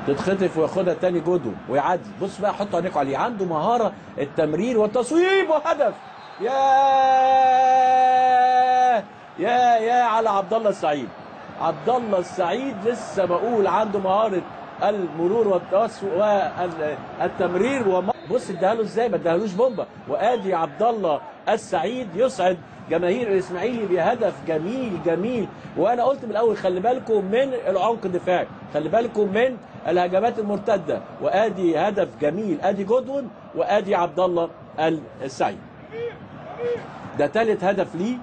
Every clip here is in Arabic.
تتخطف وياخدها تاني جودو ويعدي. بص بقى، حطوا عينيكم عليه، عنده مهاره التمرير والتصويب وهدف. يا على عبد الله السعيد. عبد الله السعيد لسه بقول عنده مهاره المرور والتمرير بص اداها له ازاي، ما اداهالوش بومبا. وادي عبد الله السعيد يسعد جماهير الاسماعيلي بهدف جميل جميل. وانا قلت من الاول خلي بالكم من العمق الدفاعي، خلي بالكم من الهجمات المرتده. وادي هدف جميل، ادي جودوين وادي عبد الله السعيد. ده ثالث هدف ليه.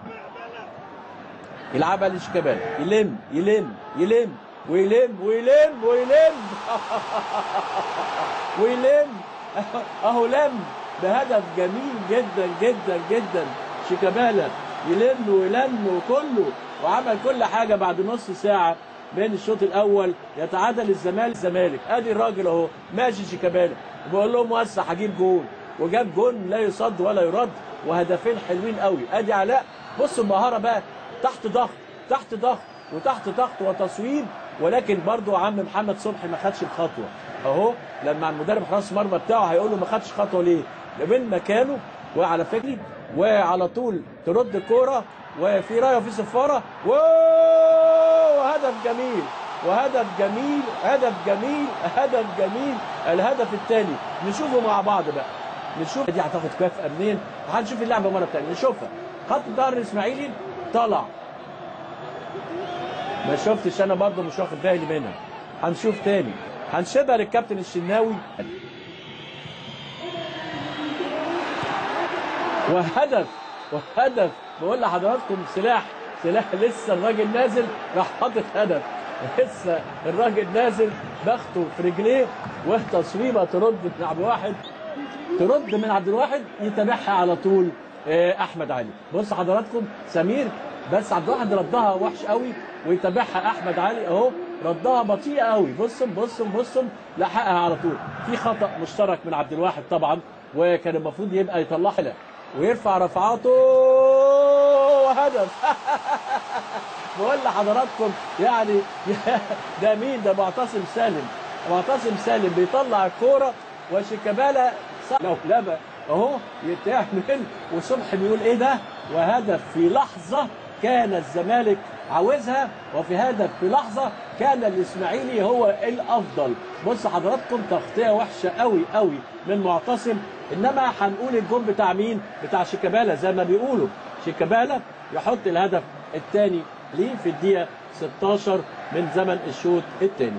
يلعبها لشيكابالا، يلم يلم يلم ويلم ويلم ويلم ويلم اهو لم بهدف جميل جدا جدا جدا. شيكابالا يلم ويلم وكله، وعمل كل حاجه. بعد نص ساعه من الشوط الاول يتعادل الزمالك. ادي الراجل اهو ماشي شيكابالا وبيقول لهم وسع هجيب جول، وجاب جول لا يصد ولا يرد، وهدفين حلوين قوي. ادي علاء، بص المهاره بقى، تحت ضغط تحت ضغط وتحت ضغط وتصويب. ولكن برضو عم محمد صبحي ما خدش الخطوه اهو. لما المدرب حراس المرمى بتاعه هيقول له ما خدش خطوه ليه؟ من مكانه وعلى فكره وعلى طول ترد الكوره وفي رايه وفي صفاره. وهدف جميل وهدف جميل هدف جميل هدف جميل. الهدف الثاني نشوفه مع بعض بقى، نشوف دي هتاخد كافأة منين. هنشوف اللعبه مره ثانيه نشوفها. خط الظهر الاسماعيلي طلع، ما شفتش انا برضه، مش واخد بالي منها. هنشوف تاني، هنشبه للكابتن الشناوي. وهدف بقول لحضراتكم سلاح لسه الراجل نازل راح حاطط هدف، لسه الراجل نازل بخته في رجليه وتصويبه ترد من عبد الواحد يتابعها على طول احمد علي. بص حضراتكم سمير، بس عبد الواحد ردها وحش قوي ويتابعها احمد علي اهو، ردها بطيئه قوي. بصم لحقها على طول. في خطا مشترك من عبد الواحد طبعا، وكان المفروض يبقى يطلعها ويرفع رفعاته وهدف. بقول لحضراتكم يعني ده مين ده؟ معتصم سالم بيطلع الكوره وشيكابالا لولبه اهو يتعمل، وصبحي بيقول ايه ده؟ وهدف في لحظه كان الزمالك عاوزها، وفي هدف في لحظه كان الاسماعيلي هو الافضل. بص حضراتكم تغطيه وحشه قوي قوي من معتصم. انما هنقول الجون بتاع مين؟ بتاع شيكابالا. زي ما بيقولوا شيكابالا يحط الهدف الثاني ليه في الدقيقه 16 من زمن الشوط الثاني.